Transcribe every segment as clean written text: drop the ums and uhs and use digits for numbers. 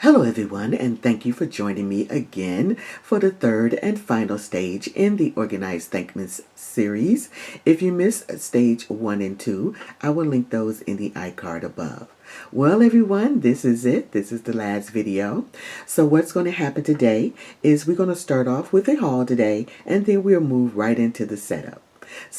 Hello everyone, and thank you for joining me again for the third and final stage in the Organized Thankmas series. If you missed stage 1 and 2, I will link those in the iCard above. Well everyone, this is it. This is the last video. So what's going to happen today is we're going to start off with a haul today, and then we'll move right into the setup.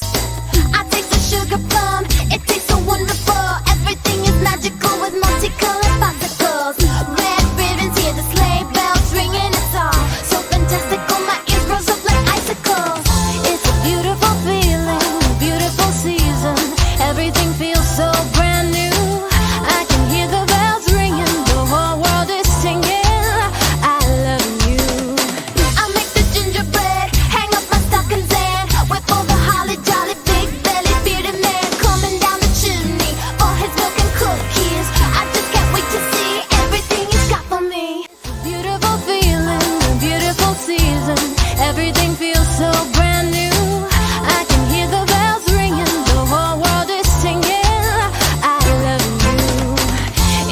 I taste the sugar plum, it tastes so wonderful. Everything is magical with multicolored popsicles. Red ribbons, hear the sleigh bells ringing, it's all so fantastical. My ears rose up like icicles. It's a beautiful feeling, a beautiful season. Everything feels so brand new. I can hear the bells ringing, the whole world is singing. I love you. I'll make the gingerbread, hang up my stockings and whip all the holly jolly big belly bearded man coming down the chimney for his milk and cookies. I just can't wait to see everything he's got for me. It's a beautiful feeling, a beautiful season. Everything feels so brand new. I can hear the bells ringing, the whole world is singing. I love you.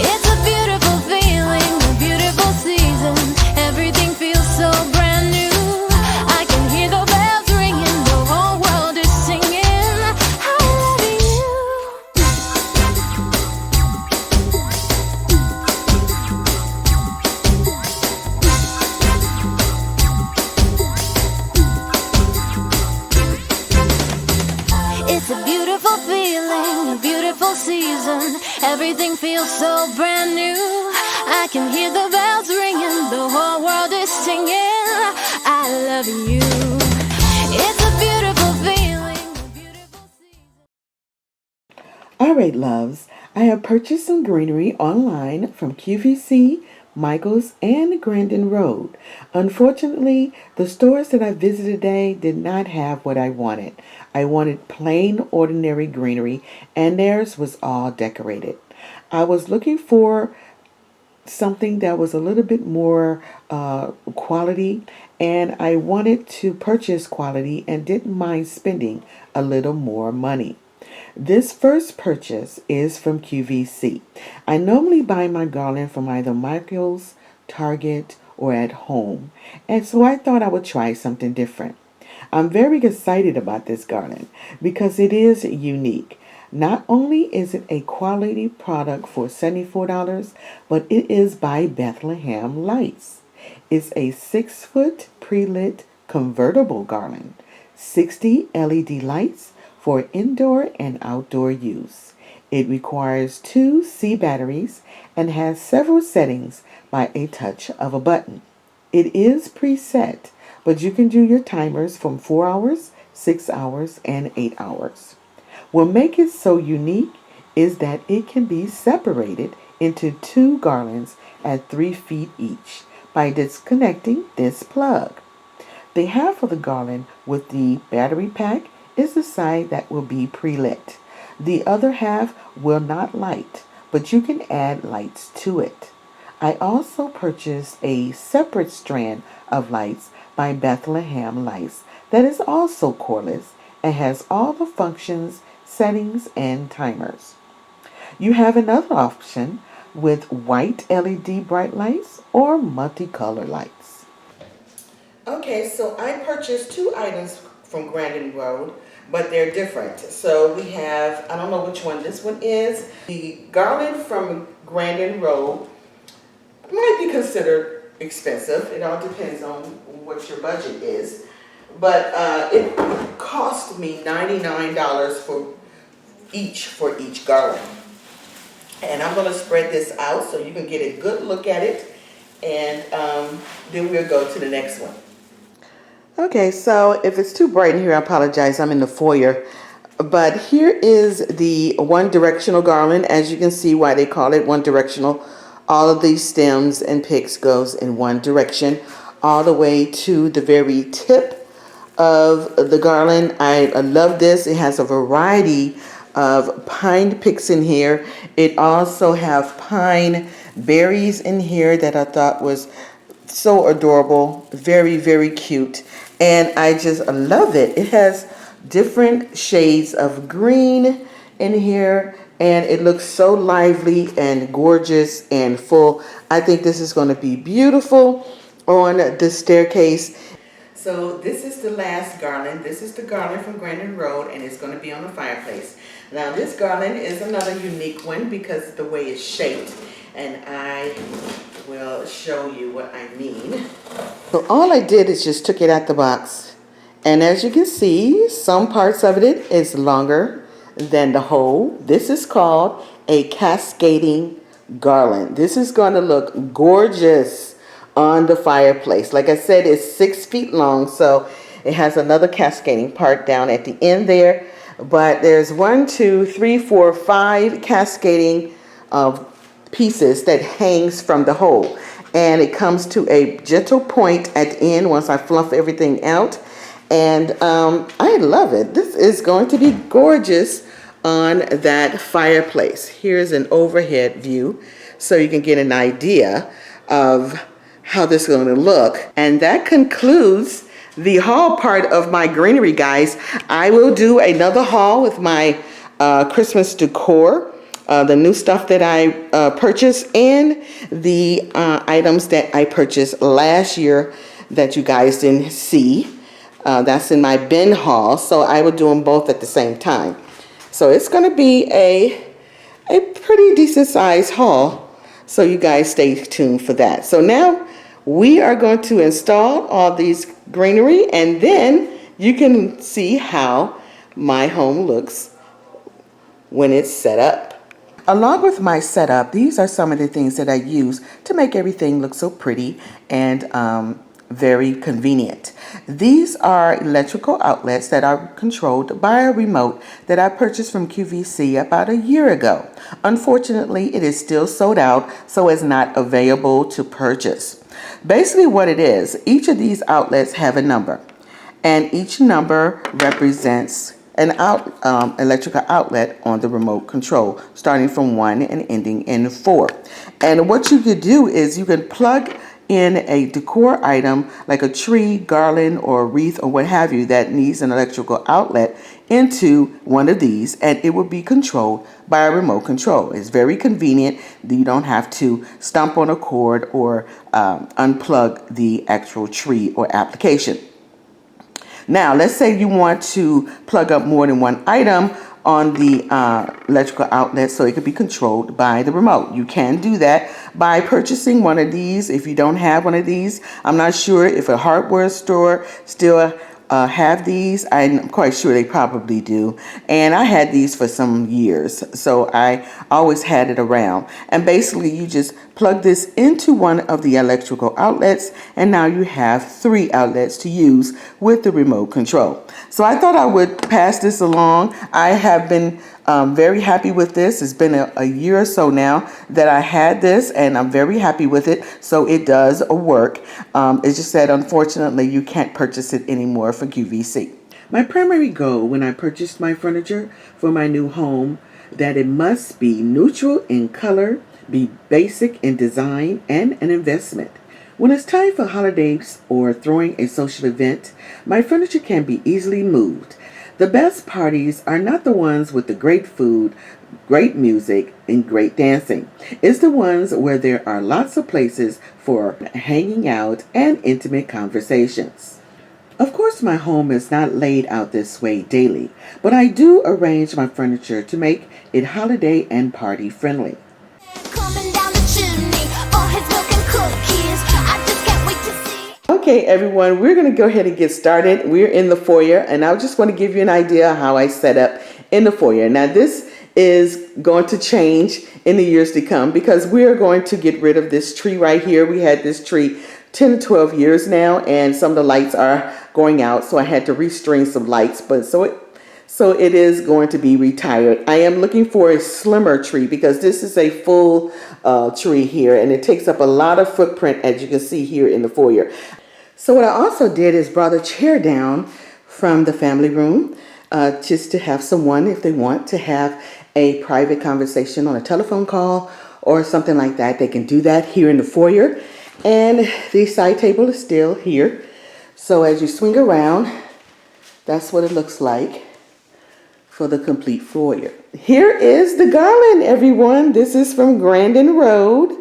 It's a beautiful feeling, a beautiful season. Everything feels so brand new. I can hear the bells ringing, the whole world is singing. I love you. It's a beautiful feeling, a beautiful season. Everything feels so brand new. I can hear the bells ringing, the whole world is singing. I love you. It's a beautiful feeling, a beautiful season. Alright loves, I have purchased some greenery online from QVC, Michaels, and Grandin Road. Unfortunately, the stores that I visited today did not have what I wanted. I wanted plain, ordinary greenery, and theirs was all decorated. I was looking for something that was a little bit more quality, and I wanted to purchase quality and didn't mind spending a little more money. This first purchase is from QVC. I normally buy my garland from either Michaels, Target, or at home, and so I thought I would try something different. I'm very excited about this garland because it is unique. Not only is it a quality product for $74, but it is by Bethlehem Lights. It's a 6-foot pre-lit convertible garland, 60 LED lights for indoor and outdoor use. It requires 2 C batteries and has several settings by a touch of a button. It is preset, but you can do your timers from 4 hours, 6 hours, and 8 hours. What makes it so unique is that it can be separated into 2 garlands at 3 feet each by disconnecting this plug. The half of the garland with the battery pack is the side that will be pre-lit. The other half will not light, but you can add lights to it. I also purchased a separate strand of lights by Bethlehem Lights that is also cordless and has all the functions, settings, and timers. You have another option with white LED bright lights or multicolor lights. Okay, so I purchased 2 items from Grandin Road, but they're different. So we have, I don't know which one this one is. The garland from Grandin Road might be considered expensive. It all depends on what your budget is. But it cost me $99 for each garland. And I'm going to spread this out so you can get a good look at it. And then we'll go to the next one. Okay, so if it's too bright in here, I apologize. I'm in the foyer. But here is the one-directional garland. As you can see why they call it one-directional. All of these stems and picks goes in one direction all the way to the very tip of the garland. I love this. It has a variety of pine picks in here. It also have pine berries in here that I thought was so adorable. Very, very cute. And I just love it. It has different shades of green in here and it looks so lively and gorgeous and full. I think this is going to be beautiful on the staircase. So this is the last garland. This is the garland from Grandin Road, and it's going to be on the fireplace. Now this garland is another unique one because of the way it's shaped, and I will show you what I mean. So all I did is just took it out the box, and as you can see, some parts of it is longer than the whole. This is called a cascading garland. This is going to look gorgeous on the fireplace. Like I said, it's 6 feet long, so it has another cascading part down at the end there. But there's 1, 2, 3, 4, 5 cascading pieces that hangs from the hole, and it comes to a gentle point at the end once I fluff everything out. And I love it. This is going to be gorgeous on that fireplace. Here's an overhead view so you can get an idea of how this is going to look. And that concludes the haul part of my greenery, guys. I will do another haul with my Christmas decor, the new stuff that I purchased, and the items that I purchased last year that you guys didn't see. That's in my bin haul, so I will do them both at the same time. So it's going to be a pretty decent sized haul, so you guys stay tuned for that. So now we are going to install all these greenery, and then you can see how my home looks when it's set up. Along with my setup, these are some of the things that I use to make everything look so pretty and very convenient. These are electrical outlets that are controlled by a remote that I purchased from QVC about a year ago. Unfortunately, it is still sold out, so it's not available to purchase. Basically what it is, each of these outlets have a number, and each number represents an electrical outlet on the remote control, starting from 1 and ending in 4. And what you could do is you can plug in a decor item like a tree, garland, or a wreath, or what have you, that needs an electrical outlet into one of these, and it will be controlled by a remote control. It's very convenient. You don't have to stomp on a cord or unplug the actual tree or application. Now, let's say you want to plug up more than one item on the electrical outlet so it could be controlled by the remote. You can do that by purchasing one of these. If you don't have one of these, I'm not sure if a hardware store still have these. I'm quite sure they probably do. And I had these for some years, so I always had it around. And basically you just plug this into one of the electrical outlets, and now you have 3 outlets to use with the remote control. So I thought I would pass this along. I have been very happy with this. It's been a year or so now that I had this, and I'm very happy with it. So it does work. It's just that unfortunately you can't purchase it anymore from QVC. My primary goal when I purchased my furniture for my new home, that it must be neutral in color, be basic in design, and an investment. When it's time for holidays or throwing a social event, my furniture can be easily moved. The best parties are not the ones with the great food, great music, and great dancing. It's the ones where there are lots of places for hanging out and intimate conversations. Of course, my home is not laid out this way daily, but I do arrange my furniture to make it holiday and party friendly. Coming down the chimney, all his milk and cookies. I just can't wait to see. Okay, everyone, we're going to go ahead and get started. We're in the foyer, and I just want to give you an idea of how I set up in the foyer. Now, this is going to change in the years to come because we're going to get rid of this tree right here. We had this tree 10 to 12 years now, and some of the lights are going out, so I had to restring some lights, but so it is going to be retired. I am looking for a slimmer tree because this is a full tree here, and it takes up a lot of footprint, as you can see here in the foyer. So what I also did is brought a chair down from the family room just to have someone, if they want to have a private conversation on a telephone call or something like that, they can do that here in the foyer. And the side table is still here. So as you swing around, that's what it looks like for the complete foyer. here is the garland, everyone. This is from Grandin Road.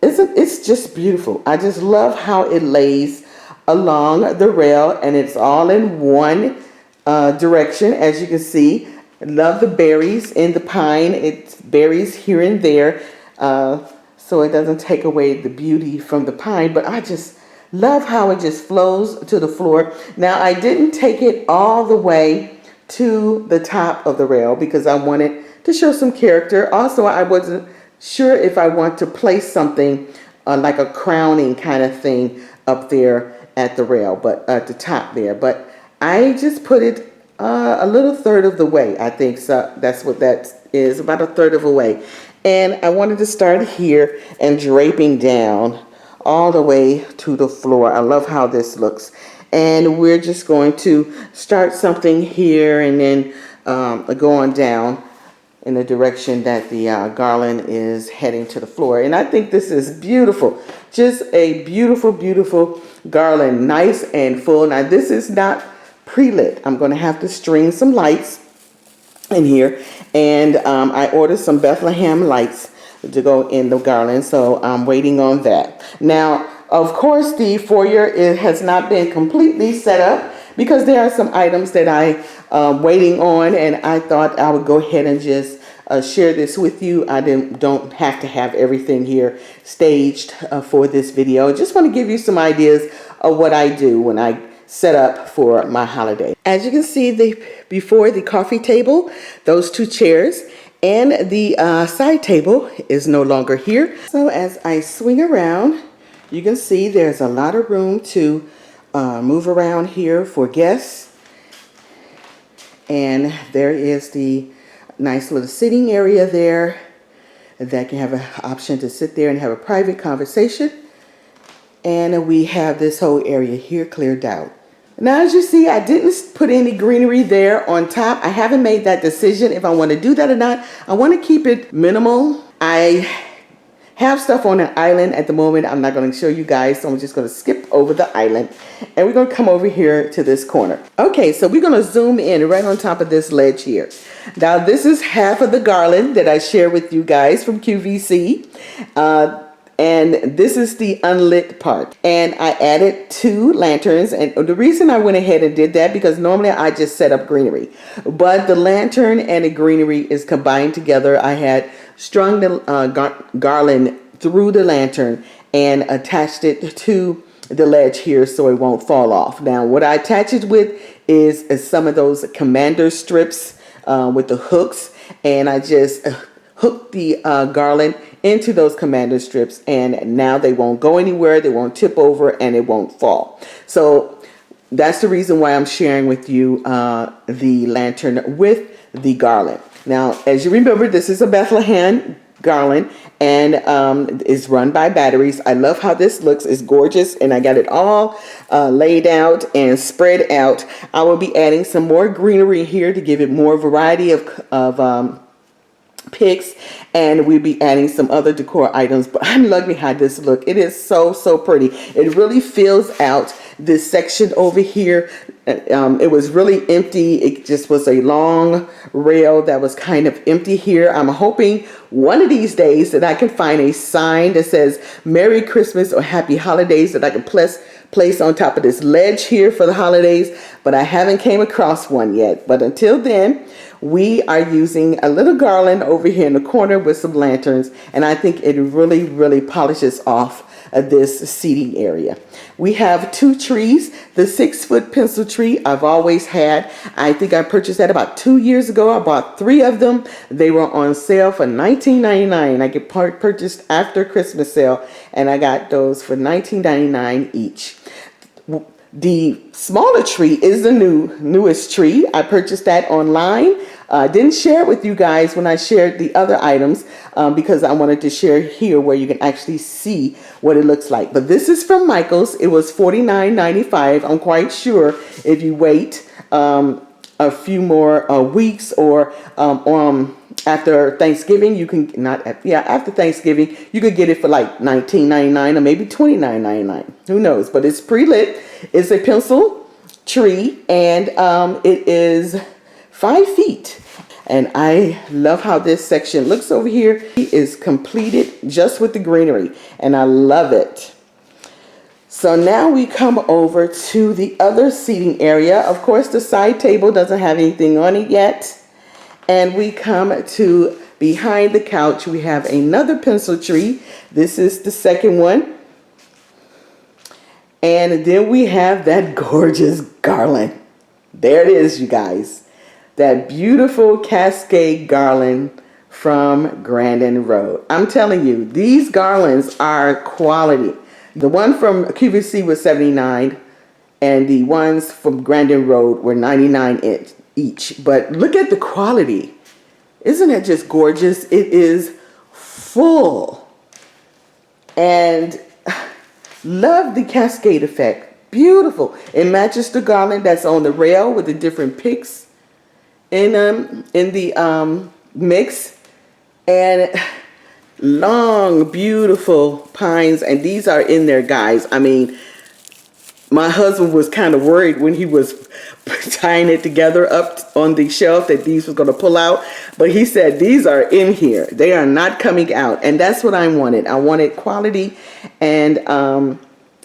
It's just beautiful. I just love how it lays along the rail, and it's all in one direction, as you can see. I love the berries in the pine. It's berries here and there, so it doesn't take away the beauty from the pine, but I just love how it just flows to the floor. Now, I didn't take it all the way to the top of the rail because I wanted to show some character. Also, I wasn't sure if I want to place something like a crowning kind of thing up there at the rail, but at the top there. But I just put it a little third of the way, I think. So that's what that is, about a third of a way. And I wanted to start here and draping down all the way to the floor. I love how this looks. And we're just going to start something here and then go on down in the direction that the garland is heading to the floor. And I think this is beautiful. Just a beautiful, beautiful garland, nice and full. Now, this is not pre-lit. I'm going to have to string some lights in here. And I ordered some Bethlehem lights to go in the garland, so I'm waiting on that. Now, of course, the foyer has not been completely set up because there are some items that I'm waiting on, and I thought I would go ahead and just share this with you. I don't have to have everything here staged for this video. I just want to give you some ideas of what I do when I set up for my holiday. As you can see, before the coffee table, those two chairs, and the side table is no longer here. So as I swing around, you can see there's a lot of room to move around here for guests. And there is the nice little sitting area there that can have an option to sit there and have a private conversation. And we have this whole area here cleared out. Now, as you see, I didn't put any greenery there on top. I haven't made that decision if I want to do that or not. I want to keep it minimal. I have stuff on an island at the moment. I'm not going to show you guys, so I'm just going to skip over the island. And we're going to come over here to this corner. Okay, so we're going to zoom in right on top of this ledge here. Now, this is half of the garland that I share with you guys from QVC. And this is the unlit part. And I added 2 lanterns. And the reason I went ahead and did that, because normally I just set up greenery. But the lantern and the greenery is combined together. I had strung the garland through the lantern and attached it to the ledge here so it won't fall off. Now, what I attach it with is some of those commander strips with the hooks. And I just hook the garland into those commander strips, and now they won't go anywhere, they won't tip over, and it won't fall. So that's the reason why I'm sharing with you the lantern with the garland. Now, as you remember, this is a Bethlehem garland, and is run by batteries. I love how this looks. It's gorgeous, and I got it all laid out and spread out. I will be adding some more greenery here to give it more variety of picks, and we'll be adding some other decor items. But I'm loving how this look. It is so pretty. It really fills out this section over here. It was really empty. It just was a long rail that was kind of empty here. I'm hoping one of these days that I can find a sign that says Merry Christmas or Happy Holidays that I can place on top of this ledge here for the holidays, but I haven't came across one yet. But until then, we are using a little garland over here in the corner with some lanterns, and I think it really polishes off this seating area. We have 2 trees. The 6-foot pencil tree I've always had. I think I purchased that about 2 years ago. I bought 3 of them. They were on sale for $19.99. I get purchased after Christmas sale, and I got those for $19.99 each. The smaller tree is the newest tree. I purchased that online. I didn't share it with you guys when I shared the other items because I wanted to share here where you can actually see what it looks like. But this is from Michael's. It was $49.95. I'm quite sure if you wait a few more weeks or after Thanksgiving, you can after Thanksgiving, you could get it for like $19.99 or maybe $29.99. Who knows? But it's pre-lit. It's a pencil tree, and it is 5 feet. And I love how this section looks over here. It is completed just with the greenery, and I love it. So now we come over to the other seating area. Of course, the side table doesn't have anything on it yet. And we come to behind the couch. We have another pencil tree. This is the second one. And then we have that gorgeous garland. There it is, you guys. That beautiful cascade garland from Grandin Road. I'm telling you, these garlands are quality. The one from QVC was $79, and the ones from Grandin Road were $99 each. But look at the quality. Isn't it just gorgeous? It is full. And love the cascade effect. Beautiful. It matches the garland that's on the rail with the different picks in the mix, and long beautiful pines, and these are in there, guys. I mean, my husband was kind of worried when he was tying it together up on the shelf that these was going to pull out, but he said these are in here. They are not coming out, and that's what I wanted. I wanted quality, and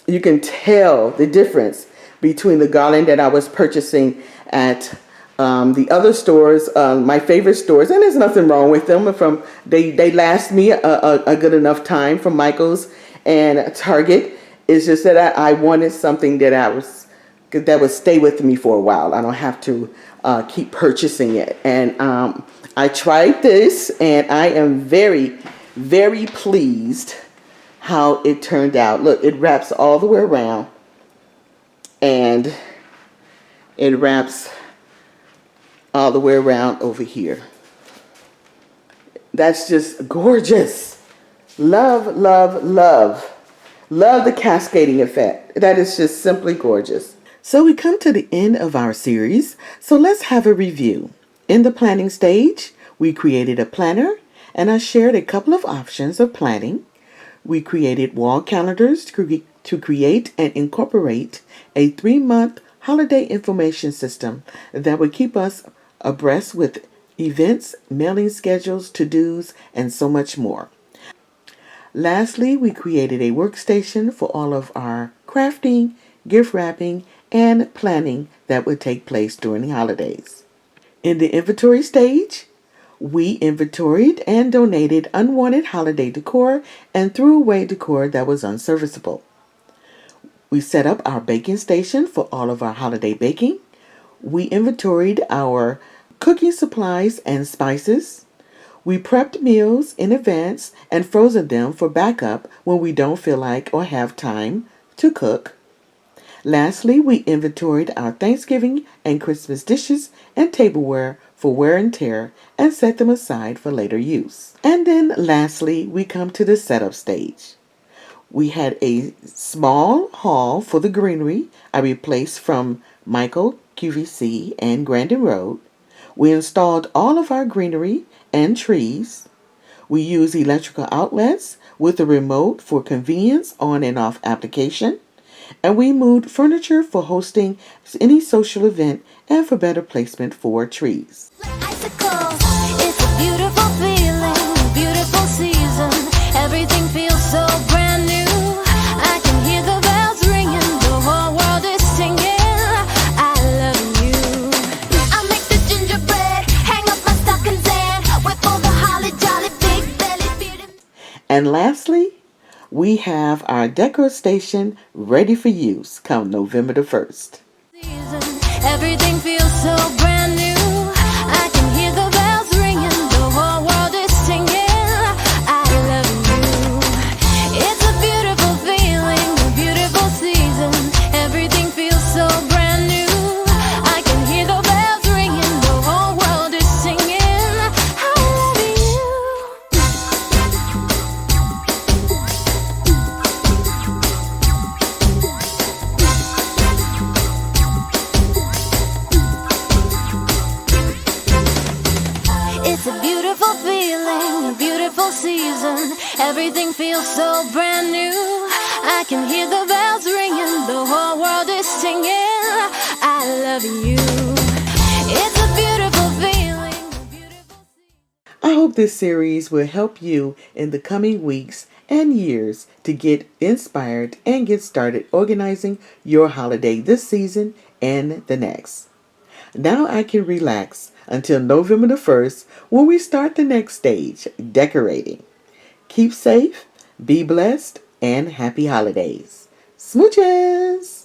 you can tell the difference between the garland that I was purchasing at the other stores, my favorite stores, and there's nothing wrong with them. They last me a good enough time, from Michael's and Target. It's just that I wanted something that would stay with me for a while. I don't have to keep purchasing it. And I tried this, and I am very, very pleased how it turned out. Look, it wraps all the way around, and it wraps all the way around over here. That's just gorgeous. Love, love, love. Love the cascading effect. That is just simply gorgeous. So we come to the end of our series. So let's have a review. In the planning stage, we created a planner, and I shared a couple of options of planning. We created wall calendars to create and incorporate a 3-month holiday information system that would keep us abreast with events, mailing schedules, to-dos, and so much more. Lastly, we created a workstation for all of our crafting, gift wrapping, and planning that would take place during the holidays. In the inventory stage, we inventoried and donated unwanted holiday decor and threw away decor that was unserviceable. We set up our baking station for all of our holiday baking. We inventoried our cooking supplies and spices. We prepped meals in advance and frozen them for backup when we don't feel like or have time to cook. Lastly, we inventoried our Thanksgiving and Christmas dishes and tableware for wear and tear and set them aside for later use. And then lastly, we come to the setup stage. We had a small haul for the greenery I replaced from Michael, QVC, and Grandin Road. We installed all of our greenery and trees. We use electrical outlets with a remote for convenience on and off application. And we moved furniture for hosting any social event and for better placement for trees. Icicles, it's a beautiful feeling, beautiful season. Everything feels so brand new. I can hear the bells ringing, the whole world is singing. I love you. I make the gingerbread, hang up my stockings and whip all the holly jolly big belly bearded. And lastly, we have our decor station ready for use come November the 1st. Everything feels so brand new. I can hear the bells ringing, the whole world is singing. I love you. It's a beautiful feeling, a beautiful season. Everything feels so brand new. I can hear the bells ringing, the whole world is singing. I love you. It's a beautiful feeling, a beautiful season. Everything feels so brand new. I can hear the bells ringing, the whole world is singing. I love you. It's a beautiful feeling, a beautiful I hope this series will help you in the coming weeks and years to get inspired and get started organizing your holiday this season and the next. Now I can relax until November the 1st when we start the next stage, decorating. Keep safe, be blessed, and happy holidays. Smooches!